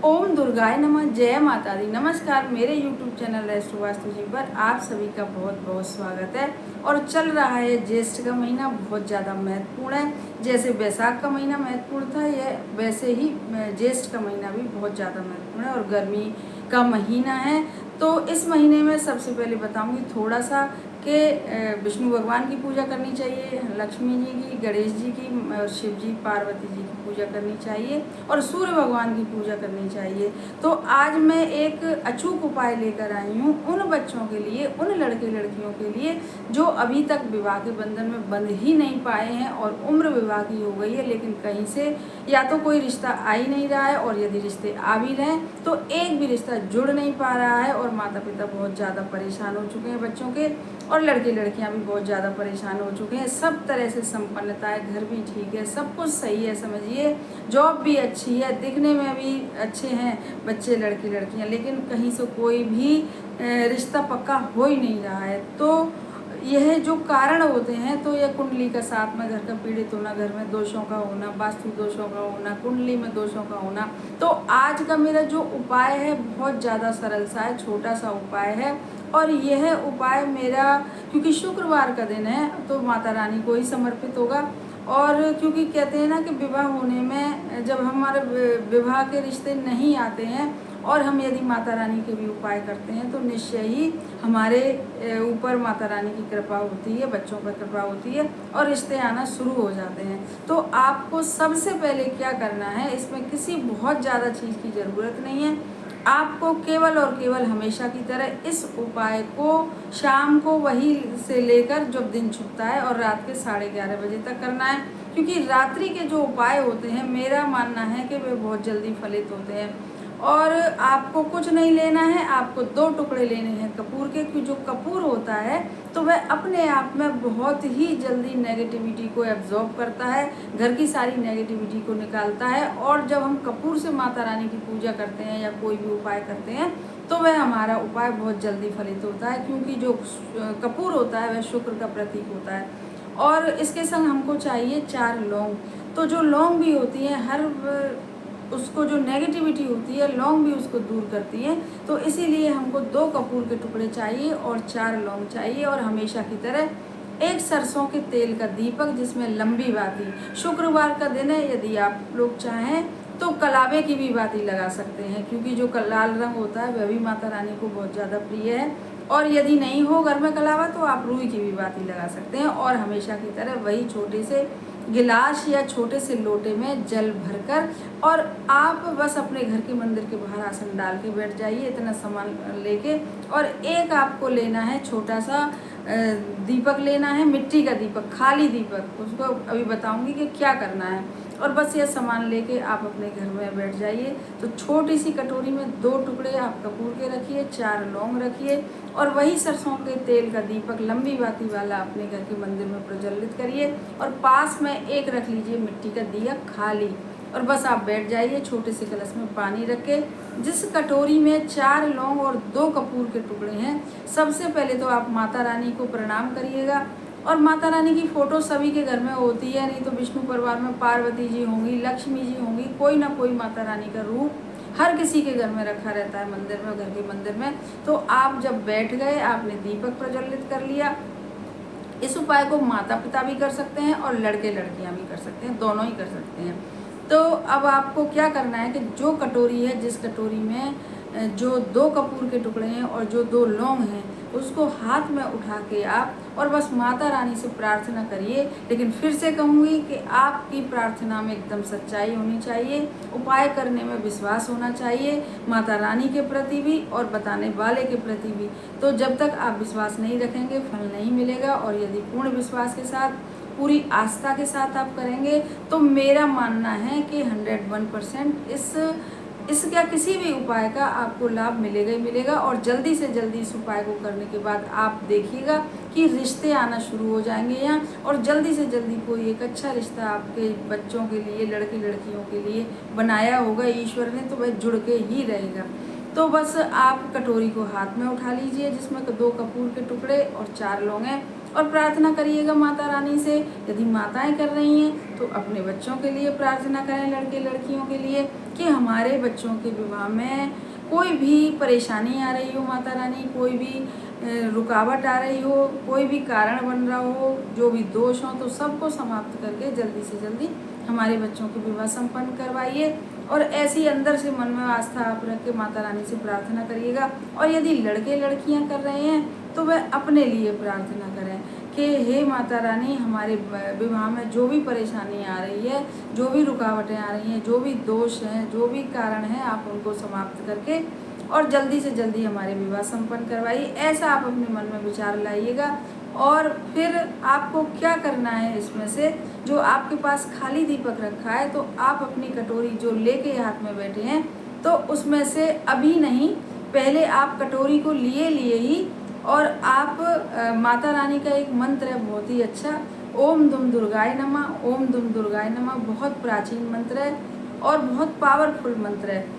ओम दुर्गाय नमः। जय माता दी। नमस्कार। मेरे YouTube चैनल रेस्टो वास्तु जी पर आप सभी का बहुत बहुत स्वागत है। और चल रहा है ज्येष्ठ का महीना, बहुत ज़्यादा महत्वपूर्ण है। जैसे बैसाख का महीना महत्वपूर्ण था, यह वैसे ही ज्येष्ठ का महीना भी बहुत ज़्यादा महत्वपूर्ण है और गर्मी का महीना है। तो इस महीने में सबसे पहले बताऊंगी थोड़ा सा कि विष्णु भगवान की पूजा करनी चाहिए, लक्ष्मी जी की, गणेश जी की, शिव जी पार्वती जी की पूजा करनी चाहिए और सूर्य भगवान की पूजा करनी चाहिए। तो आज मैं एक अचूक उपाय लेकर आई हूँ उन बच्चों के लिए, उन लड़के लड़कियों के लिए जो अभी तक विवाह के बंधन में बंध ही नहीं पाए हैं और उम्र विवाह की हो गई है, लेकिन कहीं से या तो कोई रिश्ता आ ही नहीं रहा है और यदि रिश्ते आ भी रहे हैं तो एक भी रिश्ता जुड़ नहीं पा रहा है और माता पिता बहुत ज़्यादा परेशान हो चुके हैं बच्चों के, और लड़के लड़कियां भी बहुत ज़्यादा परेशान हो चुके हैं। सब तरह से संपन्नता है, घर भी ठीक है, सब कुछ सही है, समझिए जॉब भी अच्छी है, दिखने में भी अच्छे हैं बच्चे लड़के लड़कियां, लेकिन कहीं से कोई भी रिश्ता पक्का हो ही नहीं रहा है। तो यह जो कारण होते हैं, तो यह कुंडली का साथ में घर का पीड़ित होना, घर में दोषों का होना, वास्तु दोषों का होना, कुंडली में दोषों का होना। तो आज का मेरा जो उपाय है बहुत ज़्यादा सरल सा है, छोटा सा उपाय है। और यह उपाय मेरा, क्योंकि शुक्रवार का दिन है तो माता रानी को ही समर्पित होगा। और क्योंकि कहते हैं ना कि विवाह होने में जब हमारे विवाह के रिश्ते नहीं आते हैं और हम यदि माता रानी के भी उपाय करते हैं तो निश्चय ही हमारे ऊपर माता रानी की कृपा होती है, बच्चों पर कृपा होती है और रिश्ते आना शुरू हो जाते हैं। तो आपको सबसे पहले क्या करना है, इसमें किसी बहुत ज़्यादा चीज़ की ज़रूरत नहीं है। आपको केवल और केवल हमेशा की तरह इस उपाय को शाम को वही से लेकर जब दिन छुपता है और रात के 11:30 बजे तक करना है, क्योंकि रात्रि के जो उपाय होते हैं मेरा मानना है कि वे बहुत जल्दी फलित होते हैं। और आपको कुछ नहीं लेना है, आपको 2 टुकड़े लेने हैं कपूर के, क्योंकि जो कपूर होता है तो वह अपने आप में बहुत ही जल्दी नेगेटिविटी को एब्जॉर्ब करता है, घर की सारी नेगेटिविटी को निकालता है। और जब हम कपूर से माता रानी की पूजा करते हैं या कोई भी उपाय करते हैं तो वह हमारा उपाय बहुत जल्दी फलित होता है, क्योंकि जो कपूर होता है वह शुक्र का प्रतीक होता है। और इसके संग हमको चाहिए 4 लौंग। तो जो लौंग भी होती है, हर उसको जो नेगेटिविटी होती है लौंग भी उसको दूर करती है। तो इसीलिए हमको 2 कपूर के टुकड़े चाहिए और 4 लौंग चाहिए। और हमेशा की तरह एक सरसों के तेल का दीपक जिसमें लंबी बाती, शुक्रवार का दिन है, यदि आप लोग चाहें तो कलावे की भी बाती लगा सकते हैं, क्योंकि जो लाल रंग होता है वह भी माता रानी को बहुत ज़्यादा प्रिय है। और यदि नहीं हो घर में कलावा तो आप रुई की भी बाती लगा सकते हैं। और हमेशा की तरह वही छोटे से गिलास या छोटे से लोटे में जल भरकर, और आप बस अपने घर के मंदिर के बाहर आसन डाल के बैठ जाइए इतना सामान लेके। और एक आपको लेना है छोटा सा दीपक लेना है, मिट्टी का दीपक, खाली दीपक, उसको अभी बताऊंगी कि क्या करना है। और बस ये सामान लेके आप अपने घर में बैठ जाइए। तो छोटी सी कटोरी में 2 टुकड़े आप कपूर के रखिए, 4 लौंग रखिए और वही सरसों के तेल का दीपक लंबी बाती वाला अपने घर के मंदिर में प्रज्वलित करिए। और पास में एक रख लीजिए मिट्टी का दिया खाली, और बस आप बैठ जाइए। छोटे से कलश में पानी रख के जिस कटोरी में 4 लौंग और 2 कपूर के टुकड़े हैं, सबसे पहले तो आप माता रानी को प्रणाम करिएगा। और माता रानी की फ़ोटो सभी के घर में होती है, नहीं तो विष्णु परिवार में पार्वती जी होंगी, लक्ष्मी जी होंगी, कोई ना कोई माता रानी का रूप हर किसी के घर में रखा रहता है मंदिर में, घर के मंदिर में। तो आप जब बैठ गए, आपने दीपक प्रज्वलित कर लिया। इस उपाय को माता पिता भी कर सकते हैं और लड़के लड़कियां भी कर सकते हैं, दोनों ही कर सकते हैं। तो अब आपको क्या करना है कि जो कटोरी है, जिस कटोरी में जो 2 कपूर के टुकड़े हैं और जो 2 लौंग हैं, उसको हाथ में उठा के आप और बस माता रानी से प्रार्थना करिए। लेकिन फिर से कहूँगी कि आपकी प्रार्थना में एकदम सच्चाई होनी चाहिए, उपाय करने में विश्वास होना चाहिए, माता रानी के प्रति भी और बताने वाले के प्रति भी। तो जब तक आप विश्वास नहीं रखेंगे फल नहीं मिलेगा। और यदि पूर्ण विश्वास के साथ, पूरी आस्था के साथ आप करेंगे तो मेरा मानना है कि 101% इसका किसी भी उपाय का आपको लाभ मिलेगा ही मिलेगा। और जल्दी से जल्दी इस उपाय को करने के बाद आप देखिएगा कि रिश्ते आना शुरू हो जाएंगे यहाँ, और जल्दी से जल्दी कोई एक अच्छा रिश्ता आपके बच्चों के लिए, लड़के लड़कियों के लिए बनाया होगा ईश्वर ने, तो वह जुड़ के ही रहेगा। तो बस आप कटोरी को हाथ में उठा लीजिए जिसमें 2 कपूर के टुकड़े और 4 लौंग हैं, और प्रार्थना करिएगा माता रानी से। यदि माताएं कर रही हैं तो अपने बच्चों के लिए प्रार्थना करें, लड़के लड़कियों के लिए, कि हमारे बच्चों के विवाह में कोई भी परेशानी आ रही हो माता रानी, कोई भी रुकावट आ रही हो, कोई भी कारण बन रहा हो, जो भी दोष हो, तो सबको समाप्त करके जल्दी से जल्दी हमारे बच्चों के विवाह संपन्न करवाइए। और ऐसी अंदर से मन में आस्था आप रख के माता रानी से प्रार्थना करिएगा। और यदि लड़के लड़कियां कर रहे हैं तो वह अपने लिए प्रार्थना करें कि हे माता रानी, हमारे विवाह में जो भी परेशानी आ रही है, जो भी रुकावटें आ रही हैं, जो भी दोष हैं, जो भी कारण हैं, आप उनको समाप्त करके और जल्दी से जल्दी हमारे विवाह संपन्न करवाइए। ऐसा आप अपने मन में विचार लाइएगा। और फिर आपको क्या करना है, इसमें से जो आपके पास खाली दीपक रखा है, तो आप अपनी कटोरी जो लेके हाथ में बैठे हैं, तो उसमें से अभी नहीं, पहले आप कटोरी को लिए ही और आप माता रानी का एक मंत्र है बहुत ही अच्छा, ओम दुम दुर्गाय नमः, ओम दुम दुर्गाय नमः। बहुत प्राचीन मंत्र है और बहुत पावरफुल मंत्र है।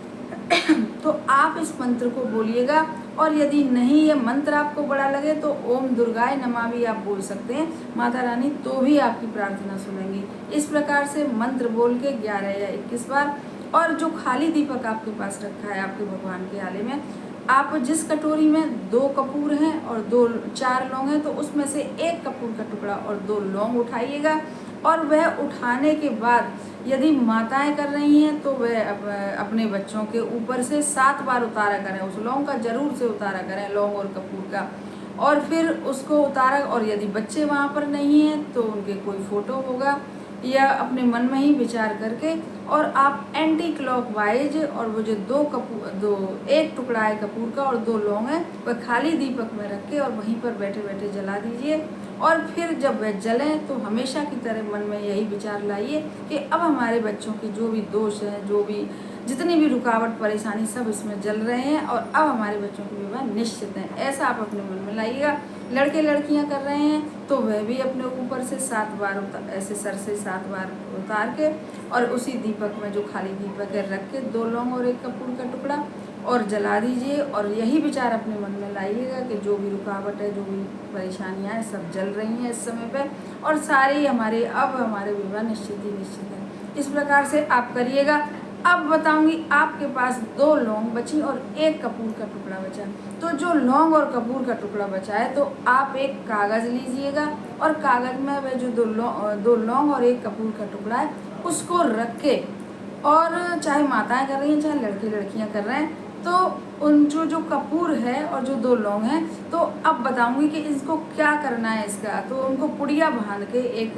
तो आप इस मंत्र को बोलिएगा। और यदि नहीं ये मंत्र आपको बड़ा लगे तो ओम दुर्गाय नमः भी आप बोल सकते हैं, माता रानी तो भी आपकी प्रार्थना सुनेंगी। इस प्रकार से मंत्र बोल के 11 या 21 बार। और जो खाली दीपक आपके पास रखा है आपके भगवान के आले में, आप जिस कटोरी में 2 कपूर हैं और 4 लौंग हैं, तो उसमें से 1 कपूर का टुकड़ा और 2 लौंग उठाइएगा। और वह उठाने के बाद यदि माताएं कर रही हैं तो वह अपने बच्चों के ऊपर से 7 बार उतारा करें, उस लौंग का जरूर से उतारा करें, लौंग और कपूर का। और फिर उसको उतारा। और यदि बच्चे वहाँ पर नहीं हैं तो उनके कोई फोटो होगा, या अपने मन में ही विचार करके और आप एंटी क्लॉकवाइज, और वो जो 1 टुकड़ा है कपूर का और 2 लौंग है, वह खाली दीपक में रख के और वहीं पर बैठे बैठे जला दीजिए। और फिर जब वह जलें तो हमेशा की तरह मन में यही विचार लाइए कि अब हमारे बच्चों के जो भी दोष हैं, जो भी जितनी भी रुकावट परेशानी, सब इसमें जल रहे हैं और अब हमारे बच्चों के विवाह निश्चित हैं। ऐसा आप अपने मन में लाइएगा। लड़के लड़कियां कर रहे हैं तो वह भी अपने ऊपर से 7 बार ऐसे सर से 7 बार उतार के और उसी दीपक में, जो खाली दीपक है, रख के 2 लौंग और 1 कपूर का टुकड़ा और जला दीजिए। और यही विचार अपने मन में लाइएगा कि जो भी रुकावट है, जो भी परेशानियां हैं, सब जल रही हैं इस समय पे और सारे हमारे विवाह निश्चित है। इस प्रकार से आप करिएगा। अब बताऊंगी, आपके पास 2 लौंग बची और 1 कपूर का टुकड़ा बचा। तो जो लौंग और कपूर का टुकड़ा बचा है, तो आप एक कागज़ लीजिएगा और कागज़ में वह जो 2 लौंग और 1 कपूर का टुकड़ा है, उसको रख के, और चाहे माताएं कर रही हैं चाहे लड़के लड़कियां कर रहे हैं, तो उन जो कपूर है और जो 2 लौंग हैं, तो अब बताऊंगी कि इसको क्या करना है इसका। तो उनको पुड़िया बांध के एक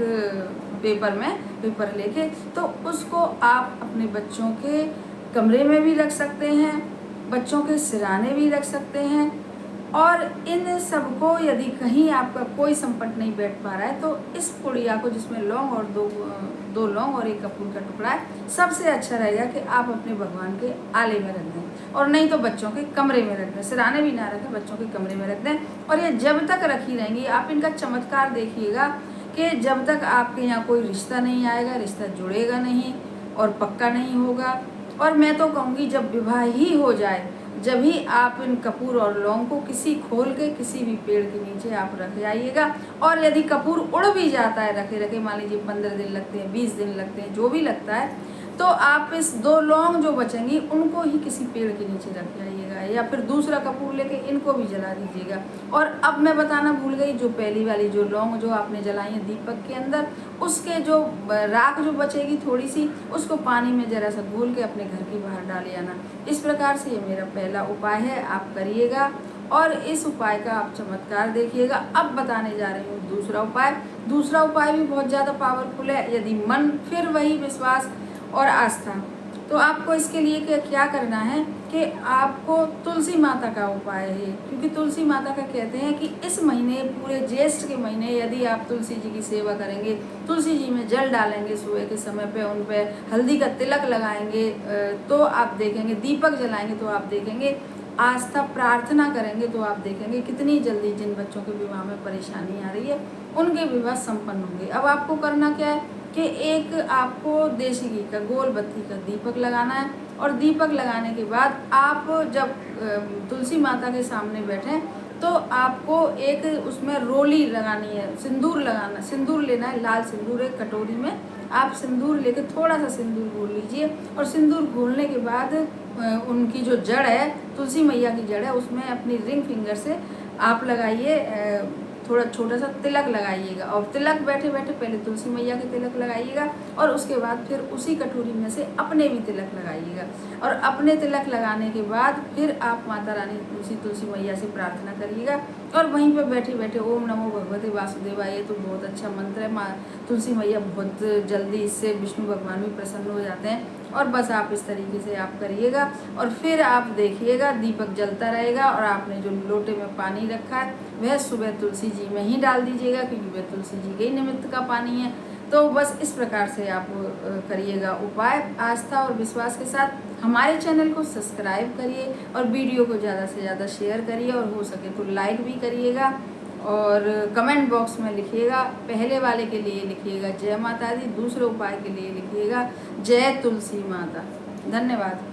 पेपर लेके, तो उसको आप अपने बच्चों के कमरे में भी रख सकते हैं, बच्चों के सिराने भी रख सकते हैं। और इन सबको यदि कहीं आपका कोई संपट नहीं बैठ पा रहा है, तो इस पुड़िया को, जिसमें लौंग और 2 लौंग और 1 कपूर का टुकड़ा है, सबसे अच्छा रहेगा कि आप अपने भगवान के आले में रख दें, और नहीं तो बच्चों के कमरे में रख दें। सिराने भी ना रखें, बच्चों के कमरे में रख दें। और ये जब तक रखी रहेंगी, आप इनका चमत्कार देखिएगा कि जब तक आपके यहाँ कोई रिश्ता नहीं आएगा, रिश्ता जुड़ेगा नहीं और पक्का नहीं होगा। और मैं तो कहूँगी, जब विवाह ही हो जाए, जब ही आप इन कपूर और लौंग को खोल के किसी भी पेड़ के नीचे आप रख जाइएगा। और यदि कपूर उड़ भी जाता है रखे मान लीजिए 15 दिन लगते हैं, 20 दिन लगते हैं, जो भी लगता है, तो आप इस 2 लौंग जो बचेंगी उनको ही किसी पेड़ के नीचे रख जाइएगा, या फिर दूसरा कपूर लेके इनको भी जला दीजिएगा। और अब मैं बताना भूल गई, जो पहली वाली जो लौंग जो आपने जलाई है दीपक के अंदर, उसके जो राख जो बचेगी थोड़ी सी, उसको पानी में जरा सा घोल के अपने घर के बाहर डाल आना। इस प्रकार से ये मेरा पहला उपाय है, आप करिएगा और इस उपाय का आप चमत्कार देखिएगा। अब बताने जा रही हूँ दूसरा उपाय। दूसरा उपाय भी बहुत ज़्यादा पावरफुल है। यदि मन, फिर वही विश्वास और आस्था, तो आपको इसके लिए क्या करना है कि आपको तुलसी माता का उपाय है, क्योंकि तुलसी माता का कहते हैं कि इस महीने, पूरे ज्येष्ठ के महीने, यदि आप तुलसी जी की सेवा करेंगे, तुलसी जी में जल डालेंगे सुबह के समय पे, उन पे हल्दी का तिलक लगाएंगे, तो आप देखेंगे, दीपक जलाएंगे तो आप देखेंगे, आस्था प्रार्थना करेंगे तो आप देखेंगे कितनी जल्दी जिन बच्चों के विवाह में परेशानी आ रही है, उनके विवाह संपन्न होंगे। अब आपको करना क्या है कि एक आपको देसी घी का गोल बत्ती का दीपक लगाना है, और दीपक लगाने के बाद आप जब तुलसी माता के सामने बैठें, तो आपको एक उसमें रोली लगानी है, सिंदूर लेना है, लाल सिंदूर एक कटोरी में आप सिंदूर लेके थोड़ा सा सिंदूर घोल लीजिए, और सिंदूर घोलने के बाद उनकी जो जड़ है, तुलसी मैया की जड़ है, उसमें अपनी रिंग फिंगर से आप लगाइए, थोड़ा छोटा सा तिलक लगाइएगा। और तिलक बैठे बैठे पहले तुलसी मैया के तिलक लगाइएगा, और उसके बाद फिर उसी कटोरी में से अपने भी तिलक लगाइएगा। और अपने तिलक लगाने के बाद फिर आप माता रानी तुलसी मैया से प्रार्थना करिएगा, और वहीं पर बैठे बैठे ओम नमो भगवते वासुदेवाय, ये तो बहुत अच्छा मंत्र है। माँ तुलसी मैया बहुत जल्दी इससे विष्णु भगवान भी प्रसन्न हो जाते हैं। और बस आप इस तरीके से आप करिएगा, और फिर आप देखिएगा दीपक जलता रहेगा, और आपने जो लोटे में पानी रखा है वह सुबह तुलसी जी में ही डाल दीजिएगा, क्योंकि वह तुलसी जी के ही निमित्त का पानी है। तो बस इस प्रकार से आप करिएगा उपाय। आस्था और विश्वास के साथ हमारे चैनल को सब्सक्राइब करिए, और वीडियो को ज़्यादा से ज़्यादा शेयर करिए, और हो सके तो लाइक भी करिएगा। और कमेंट बॉक्स में लिखिएगा, पहले वाले के लिए लिखिएगा जय माता दी, दूसरे उपाय के लिए लिखिएगा जय तुलसी माता। धन्यवाद।